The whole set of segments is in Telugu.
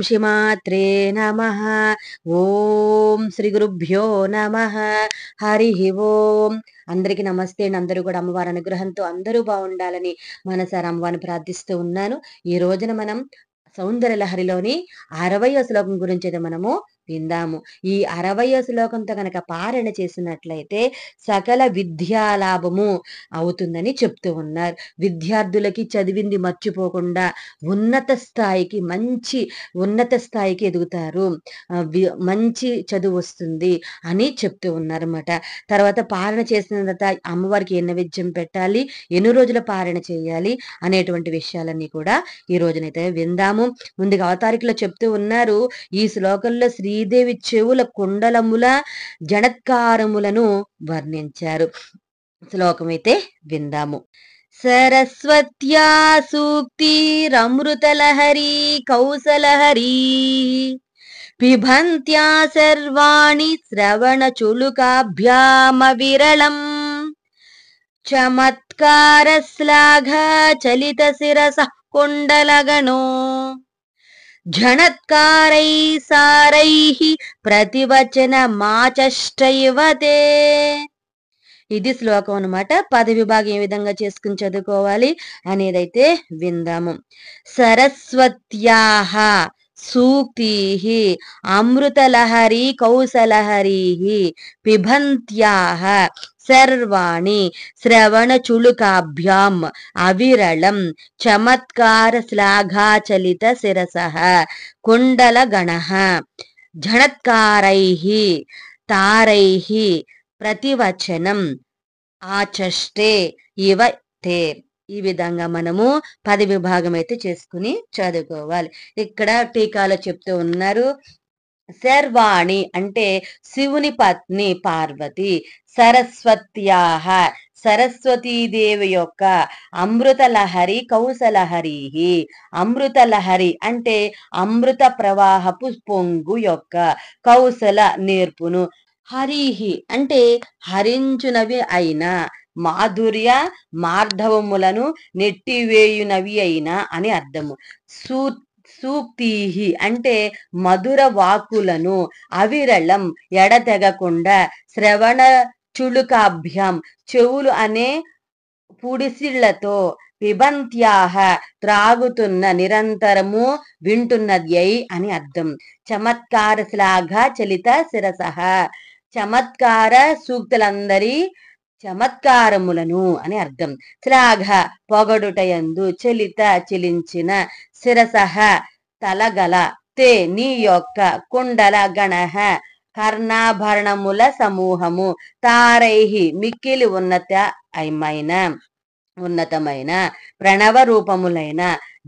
శ్రీమాత్రే నమః. ఓం శ్రీ గురుభ్యో నమః. హరి ఓం. అందరికీ నమస్తే అండి. అందరూ కూడా అమ్మవారి అనుగ్రహంతో అందరూ బాగుండాలని మనసారా అమ్మవారిని ప్రార్థిస్తూ ఉన్నాను. ఈ రోజున మనం సౌందర్య లహరిలోని 60వ శ్లోకం గురించి అయితే మనము విందాము. ఈ 60వ శ్లోకంతో కనుక పారణ చేసినట్లయితే సకల విద్యాలాభము అవుతుందని చెప్తూ ఉన్నారు. విద్యార్థులకి చదివింది మర్చిపోకుండా ఉన్నత స్థాయికి ఎదుగుతారు, మంచి చదువు వస్తుంది అని చెప్తూ ఉన్నారన్నమాట. తర్వాత పారణ చేసిన తర్వాత అమ్మవారికి ఏ నైవేద్యం పెట్టాలి, ఎన్ని రోజుల పారణ చేయాలి అనేటువంటి విషయాలన్నీ కూడా ఈ రోజునైతే విందాము. ముందుగా అవతారికలో చెప్తూ ఉన్నారు, ఈ శ్లోకంలో శ్రీదేవి చెవుల కుండలముల జనత్కారములను వర్ణించారు. శ్లోకం అయితే విందాము. సరస్వత్యా సూక్తిరమృతలహరి కౌసలహరి పిబంత్యా సర్వాణి శ్రవణ చులుకాభ్యామ విరళం చమత్కార శ్లాఘ చలిత శిరస కుండలగణో జనత్కారై సారై ప్రతివచన మాచష్టైవతే. ఇది శ్లోకం అన్నమాట. పద విభాగం ఏ విధంగా చేసుకుని చదువుకోవాలి అనేదైతే విందాము. సరస్వత్యాః సూక్తిః అమృతలహరి కౌసలహరిః పిబంత్యాః సర్వాణి శ్రవణ చులుకాభ్యాం అవిరళం చమత్కార శ్లాఘాచలిత శిరసః కుండలగణః జనత్కారైః తారైః ప్రతివచనం ఆచష్టే ఇవ తే. ఈ విధంగా మనము పద విభాగం అయితే చేసుకుని చదువుకోవాలి. ఇక్కడ టీకాలో చెప్తూ ఉన్నారు, శర్వాణి అంటే శివుని పత్ని పార్వతి, సరస్వత్యాః సరస్వతీదేవి యొక్క, అమృతలహరి కౌసలహరి అమృతలహరి అంటే అమృత ప్రవాహపు పొంగు యొక్క, కౌసల నేర్పును, హరిహి అంటే హరించునవి అయినా, మాధుర్య మార్ధవములను నెట్టివేయునవి అయినా అని అర్థము. సూక్తిహి అంటే మధుర వాక్కులను, అవిరళం ఎడతెగకుండా, శ్రవణ చులుకాభ్యాం చెవులు అనే పుడిసిళ్లతో, పిబంత్యాః త్రాగుతున్న నిరంతరము వింటున్నది అని అర్థం. చమత్కార శ్లాఘ చలిత శిరసః చమత్కార సూక్తులందరి చమత్కారములను అని అర్థం. శ్లాఘ పొగడుటయందు, చలిత చెలించిన, శిరసః తలగల, తే నీ యొక్క, కుండల గణః కర్ణాభరణముల సమూహము, తారైహి మిక్కిలి ఉన్నతమైన ప్రణవ రూపములైన,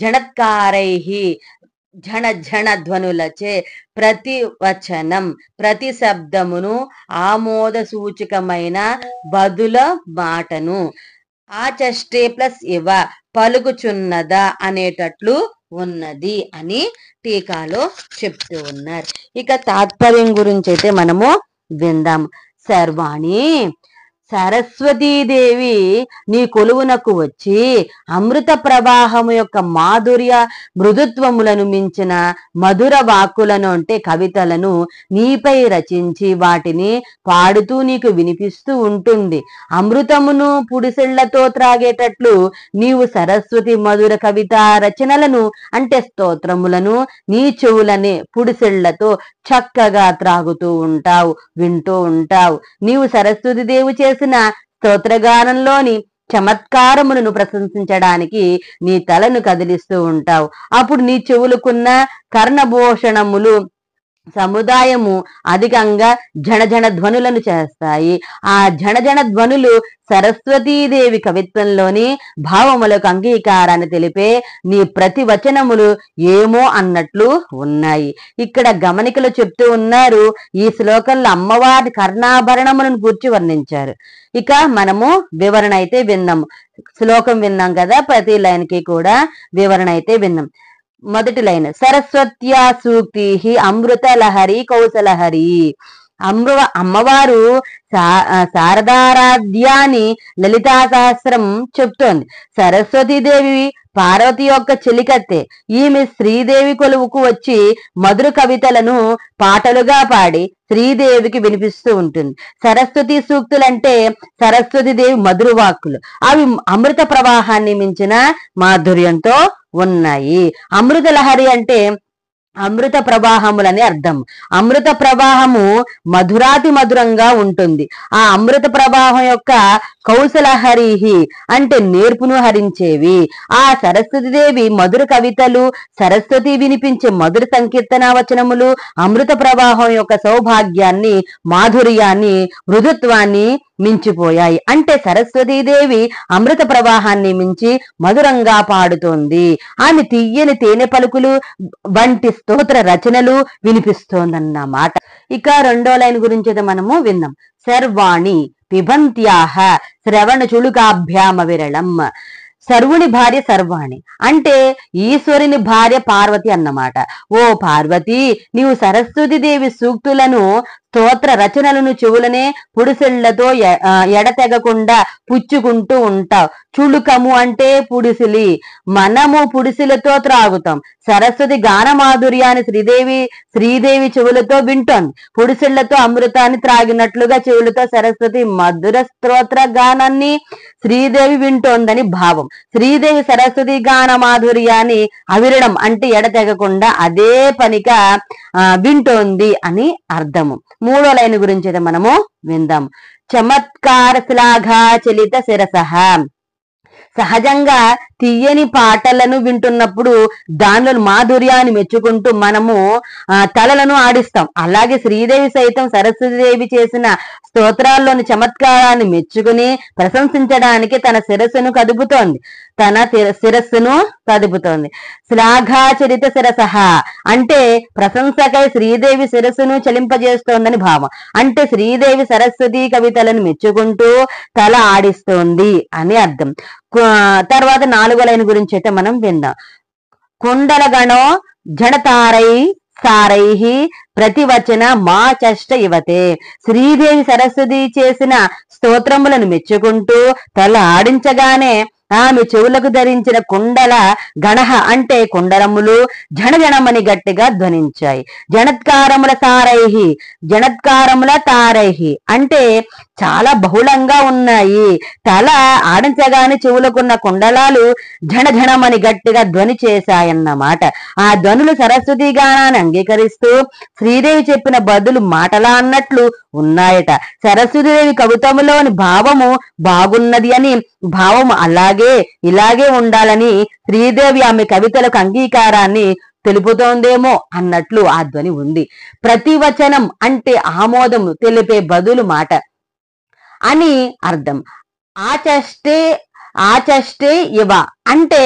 జనత్కారైహి ఝణ ధ్వనులచే, ప్రతివచనం ప్రతి శబ్దమును, ఆమోద సూచకమైన బదుల మాటను, ఆచష్టే ప్లస్ ఇవ పలుకుచున్నదా అనేటట్లు ఉన్నది అని టీకాలో చెప్తూ ఉన్నారు. ఇక తాత్పర్యం గురించి అయితే మనము విందాం. సర్వాణి సరస్వతీదేవి నీ కొలువునకు వచ్చి అమృత ప్రవాహము యొక్క మాధుర్య మృదుత్వములను మించిన మధుర వాక్కులను అంటే కవితలను నీపై రచించి వాటిని పాడుతూ నీకు వినిపిస్తూ ఉంటుంది. అమృతమును పుడిసిళ్లతో త్రాగేటట్లు నీవు సరస్వతి మధుర కవిత రచనలను అంటే స్తోత్రములను నీ చెవులనే పుడిసిళ్లతో చక్కగా త్రాగుతూ ఉంటావు, వింటూ ఉంటావు. నీవు సరస్వతి దేవి చేసిన స్తోత్రగానంలోని చమత్కారములను ప్రశంసించడానికి నీ తలను కదిలిస్తూ ఉంటావు. అప్పుడు నీ చెవులకున్న కర్ణభూషణములు సముదాయము అధికంగా జనజన ధ్వనులను చేస్తాయి. ఆ జనజన ధ్వనులు సరస్వతీదేవి కవిత్వంలోని భావములకు అంగీకారాన్ని తెలిపే నీ ప్రతి వచనములు ఏమో అన్నట్లు ఉన్నాయి. ఇక్కడ గమనికలు చెప్తూ ఉన్నారు, ఈ శ్లోకంలో అమ్మవారి కర్ణాభరణములను గూర్చి వర్ణించారు. ఇక మనము వివరణ అయితే విన్నాము. శ్లోకం విన్నాం కదా, ప్రతి లైన్కి కూడా వివరణ అయితే విన్నాం. మొదటి లైన్, సరస్వత్యా సూక్తి అమృత లహరి కౌసలహరి. అమ్మవారు శారదారాధ్యాన్ని లలితా సహస్రం చెప్తోంది. సరస్వతీదేవి పార్వతి యొక్క చెలికత్తె. ఈమె శ్రీదేవి కొలువుకు వచ్చి మధుర కవితలను పాటలుగా పాడి శ్రీదేవికి వినిపిస్తూ ఉంటుంది. సరస్వతి సూక్తులంటే సరస్వతి దేవి మధుర వాక్కులు. అవి అమృత ప్రవాహాన్ని మించిన మాధుర్యంతో ఉన్నాయి. అమృత లహరి అంటే అమృత ప్రవాహములని అర్థం. అమృత ప్రవాహము మధురాతి మధురంగా ఉంటుంది. ఆ అమృత ప్రవాహం యొక్క కౌశలహరిహి అంటే నేర్పును హరించేవి. ఆ సరస్వతీదేవి మధుర కవితలు, సరస్వతి వినిపించే మధుర సంకీర్తన వచనములు అమృత ప్రవాహం యొక్క సౌభాగ్యాన్ని, మాధుర్యాన్ని, మృదుత్వాన్ని మించిపోయాయి. అంటే సరస్వతీదేవి అమృత ప్రవాహాన్ని మించి మధురంగా పాడుతోంది. ఆమె తీయని తేనె పలుకులు వంటి స్తోత్ర రచనలు వినిపిస్తోందన్నమాట. ఇక రెండో లైన్ గురించి అయితే మనము విన్నాం. సర్వాణి పిబంత్యాహ శ్రవణ చులుకాభ్యామ విరళం. సర్వుని భార్య సర్వాణి అంటే ఈశ్వరుని భార్య పార్వతి అన్నమాట. ఓ పార్వతి, నీవు సరస్వతి దేవి సూక్తులను, స్తోత్ర రచనలను చెవులనే పుడిసిళ్లతో ఎడతెగకుండా పుచ్చుకుంటూ ఉంటావు. చులుకము అంటే పుడిసిలి. మనము పుడిసిలతో త్రాగుతాం. సరస్వతి గాన మాధుర్యాన్ని శ్రీదేవి చెవులతో వింటోంది. పుడిసిళ్లతో అమృతాన్ని త్రాగినట్లుగా చెవులతో సరస్వతి మధుర స్తోత్ర గానాన్ని శ్రీదేవి వింటోందని భావం. శ్రీదేవి సరస్వతి గాన మాధుర్యాన్ని అవిరడం అంటే ఎడతెగకుండా అదే పనిగా వింటోంది అని అర్థము. మూడో లైన్ గురించి అయితే మనము విందాం. చమత్కార శ్లాఘా చలిత శిరసః. సహజంగా తీయని పాటలను వింటున్నప్పుడు దానిలో మాధుర్యాన్ని మెచ్చుకుంటూ మనము తలలను ఆడిస్తాం. అలాగే శ్రీదేవి సైతం సరస్వతీదేవి చేసిన స్తోత్రాల్లోని చమత్కారాన్ని మెచ్చుకుని ప్రశంసించడానికి తన శిరస్సును కదుపుతోంది. శ్లాఘాచరిత శిరసః అంటే ప్రశంసకై శ్రీదేవి శిరస్సును చలింపజేస్తోందని భావం. అంటే శ్రీదేవి సరస్వతి కవితలను మెచ్చుకుంటూ తల ఆడిస్తోంది అని అర్థం. తర్వాత నాలుగో లైన్ గురించి అయితే మనం విందాం. కుండలగణో జనతారై సారైహి ప్రతివచన మా చష్ట ఇవతే. శ్రీదేవి సరస్వతి చేసిన స్తోత్రములను మెచ్చుకుంటూ తల ఆడించగానే ఆమె చెవులకు ధరించిన కుండల గణహ అంటే కుండలములు జనజనమని గట్టిగా ధ్వనించాయి. జనత్కారముల సారైహి, జనత్కారముల తారైహి అంటే చాలా బహుళంగా ఉన్నాయి. తల ఆడించగానే చెవులకున్న కుండలాలు జనజనమని గట్టిగా ధ్వని చేశాయన్నమాట. ఆ ధ్వనులు సరస్వతి గానాన్ని అంగీకరిస్తూ శ్రీదేవి చెప్పిన బదులు మాటలా అన్నట్లు ఉన్నాయట. సరస్వతీదేవి కవితములోని భావము బాగున్నది అని, భావము ఇలాగే ఉండాలని శ్రీదేవి ఆమె కవితలకు అంగీకారాన్ని తెలుపుతోందేమో అన్నట్లు ఆ ధ్వని ఉంది. ప్రతివచనం అంటే ఆమోదము తెలిపే బదులు మాట అని అర్థం. ఆచష్టే ఇవ అంటే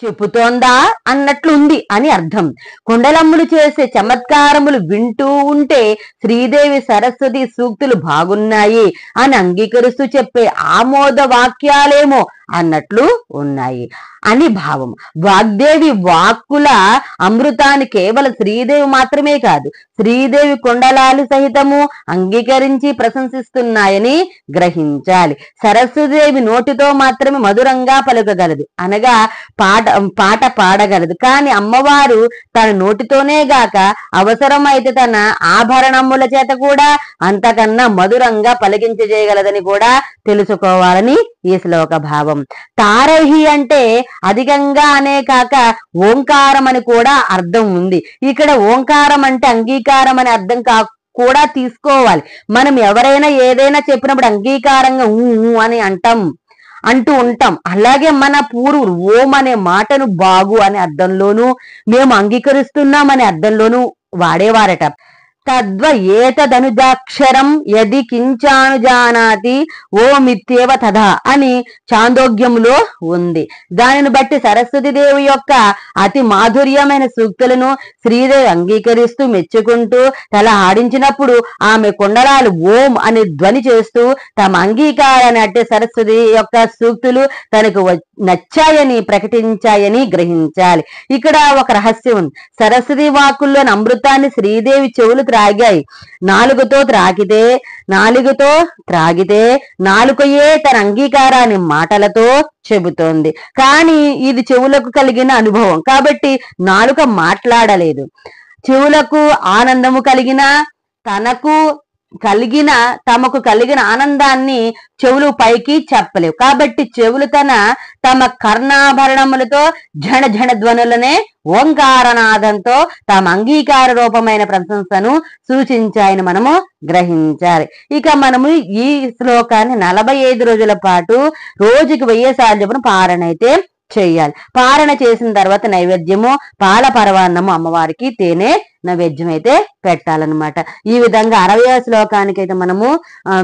చెప్పుతోందా అన్నట్లు ఉంది అని అర్థం. కుండలమ్ములు చేసే చమత్కారములు వింటూ ఉంటే శ్రీదేవి సరస్వతి సూక్తులు బాగున్నాయి అని అంగీకరిస్తూ చెప్పే ఆమోద వాక్యాలేమో అన్నట్లు ఉన్నాయి అని భావం. వాగ్దేవి వాక్కుల అమృతాన్ని కేవలం శ్రీదేవి మాత్రమే కాదు, శ్రీదేవి కుండలాలు సహితము అంగీకరించి ప్రశంసిస్తున్నాయని గ్రహించాలి. సరస్వతీదేవి నోటితో మాత్రమే మధురంగా పలుకగలదు, అనగా పాట పాడగలదు. కానీ అమ్మవారు తన నోటితోనే గాక అవసరమైతే తన ఆభరణముల చేత కూడా అంతకన్నా మధురంగా పలికించజేయగలదని కూడా తెలుసుకోవాలని ఈ శ్లోక భావం. తారైహి అంటే అధికంగా అనే కాక ఓంకారం అని కూడా అర్థం ఉంది. ఇక్కడ ఓంకారం అంటే అంగీకారం అని అర్థం కూడా తీసుకోవాలి. మనం ఎవరైనా ఏదైనా చెప్పినప్పుడు అంగీకారంగా అని అంటూ ఉంటాం. అలాగే మన పూర్వులు ఓం అనే మాటను బాగు అనే అర్థంలోనూ, మేము అంగీకరిస్తున్నాం అనే అర్థంలోనూ వాడేవారట. తద్వ ఏతదనుజాక్షరం యది కించానుజానాతి ఓమిత్యేవ తథా అని చాందోగ్యములో ఉంది. దానిని బట్టి సరస్వతీదేవి యొక్క అతి మాధుర్యమైన సూక్తులను శ్రీదేవి అంగీకరిస్తూ మెచ్చుకుంటూ తల ఆడించినప్పుడు ఆమె కుండలాలు ఓం అని ధ్వని చేస్తూ తమ అంగీకారాన్ని అంటే సరస్వతి యొక్క సూక్తులు తనకు నచ్చాయని ప్రకటించాయని గ్రహించాలి. ఇక్కడ ఒక రహస్యం ఉంది. సరస్వతి వాక్కుల్లోని అమృతాన్ని శ్రీదేవి చెవులు త్రాగాయి. నాలుగుతో త్రాగితే నాలుకయే తన అంగీకారాన్ని మాటలతో చెబుతోంది. కానీ ఇది చెవులకు కలిగిన అనుభవం కాబట్టి నాలుక మాట్లాడలేదు. చెవులకు ఆనందము కలిగిన తమకు కలిగిన ఆనందాన్ని చెవులు పైకి చెప్పలేవు. కాబట్టి చెవులు తమ కర్ణాభరణములతో జన జన ధ్వనులనే ఓంకారనాదంతో తమ అంగీకార రూపమైన ప్రశంసను సూచించాయని మనము గ్రహించాలి. ఇక మనము ఈ శ్లోకాన్ని 45 రోజుల పాటు రోజుకి 1000 సార్లు చొప్పున పారణ అయితే చెయ్యాలి. పారణ చేసిన తర్వాత నైవేద్యము పాల పరవాన్నము అమ్మవారికి తేనె నైవేద్యం అయితే పెట్టాలన్నమాట. ఈ విధంగా 60వ శ్లోకానికి అయితే మనము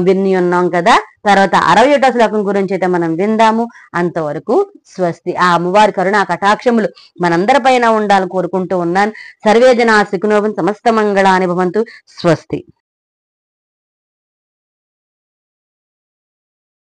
విని ఉన్నాం కదా. తర్వాత 61వ శ్లోకం గురించి అయితే మనం విందాము. అంతవరకు స్వస్తి. ఆ అమ్మవారి కరుణ కటాక్షములు మనందరిపైన ఉండాలని కోరుకుంటూ ఉన్నాను. సర్వే జనా సుఖినో భవంతు, సమస్త మంగళాని భవంతు. స్వస్తి.